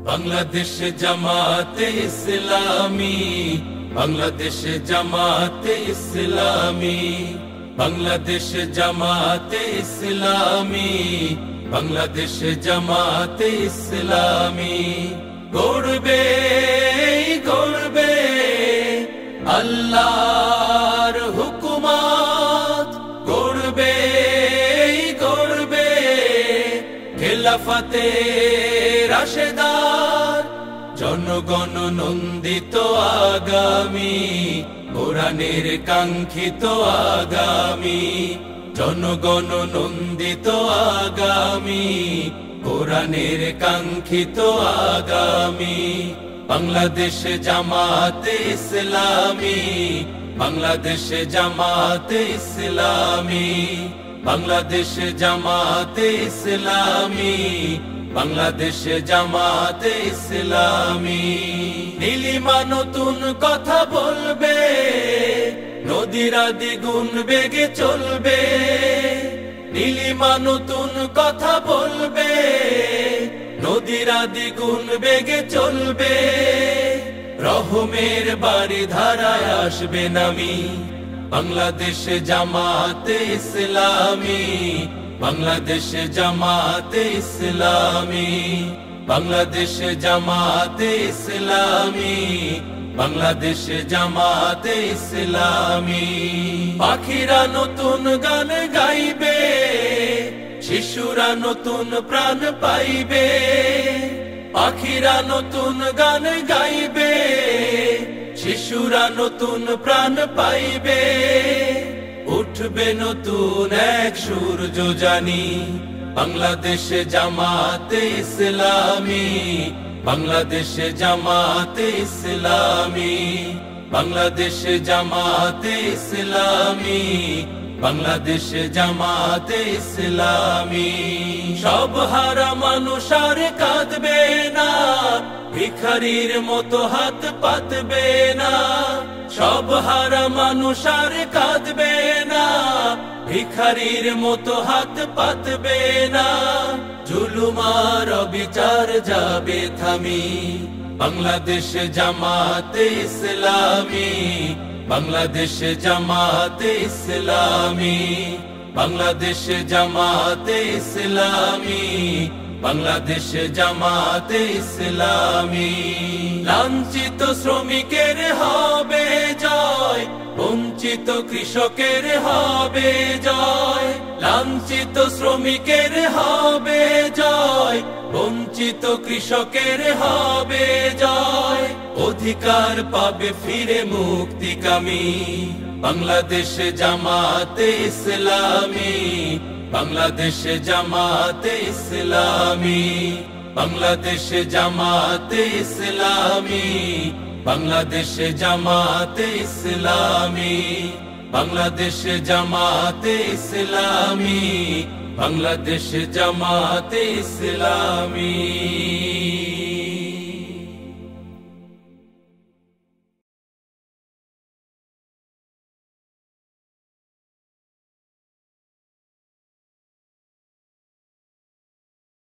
বাংলাদেশ জামাতে ইসলামী, বাংলাদেশ জামাতে ইসলামী, বাংলাদেশ জামাতে ইসলামী, বাংলাদেশ জামাতে ইসলামী। গড়বে গড়বে আল্লাহর হুকুমত, গড়বে গড়বে খেলাফতে রাশেদার, জনগণ নন্দিত আগামী, কোরআনের কাঙ্ক্ষিত আগামী, জনগণ নন্দিত আগামী, কোরআনের কাঙ্ক্ষিত আগামী। বাংলাদেশ জামাতে ইসলামী, বাংলাদেশ জামাতে ইসলামী, বাংলাদেশ জামাতে ইসলামী, বাংলাদেশ জামাতে ইসলামী। নীলিমা নতুন কথা বলবে, নদীরা দ্বিগুণ বেগে চলবে। নীলিমা নতুন কথা বলবে, নদীরা দ্বিগুণ বেগে চলবে। রহমের বাড়ি ধারায় আসবে নামি, বাংলাদেশ জামাতে ইসলামী, বাংলাদেশ জামাতে ইসলামী, বাংলাদেশ জামাতে ইসলামী, বাংলাদেশ জামাতে ইসলামী। পাখিরা নতুন গান গাইবে, শিশুরা নতুন প্রাণ পাইবে। পাখিরা নতুন গান গাইবে, শিশুরা নতুন প্রাণ পাইবে। উঠবে নতুন এক সূর্য জানি, বাংলাদেশ জামাতে ইসলামী, বাংলাদেশ জামাতে ইসলামী, বাংলাদেশ জামাতে ইসলামী, বাংলাদেশ জামাতে ইসলামী। সব হারা মানুষ আর কাঁদবে না, ভিখারির মতো হাত পাতবে না। সব হারা মানুষ আর কাঁদবে না, ভিখারির মতো হাত পাতবে না। জুলুমার অবিচার যাবে থামি, বাংলাদেশ জামাতে ইসলামী, বাংলাদেশ জামাতে ইসলামী, বাংলাদেশ জামাতে ইসলামী, বাংলাদেশ জামাতে ইসলামী। লাঞ্ছিত শ্রমিকের হবে জয়, বঞ্চিত কৃষকের হবে জয়। লাঞ্ছিত শ্রমিকের হবে জয়, বঞ্চিত কৃষকের হবে জয়। অধিকার পাবে ফিরে মুক্তিকামী, বাংলাদেশ জামাতে ইসলামী, বাংলাদেশ জামাতে ইসলামী, বাংলাদেশ জামাতে ইসলামী, বাংলাদেশ জামাতে ইসলামী, বাংলাদেশ জামাতে ইসলামী, বাংলাদেশ জামাতে ইসলামী।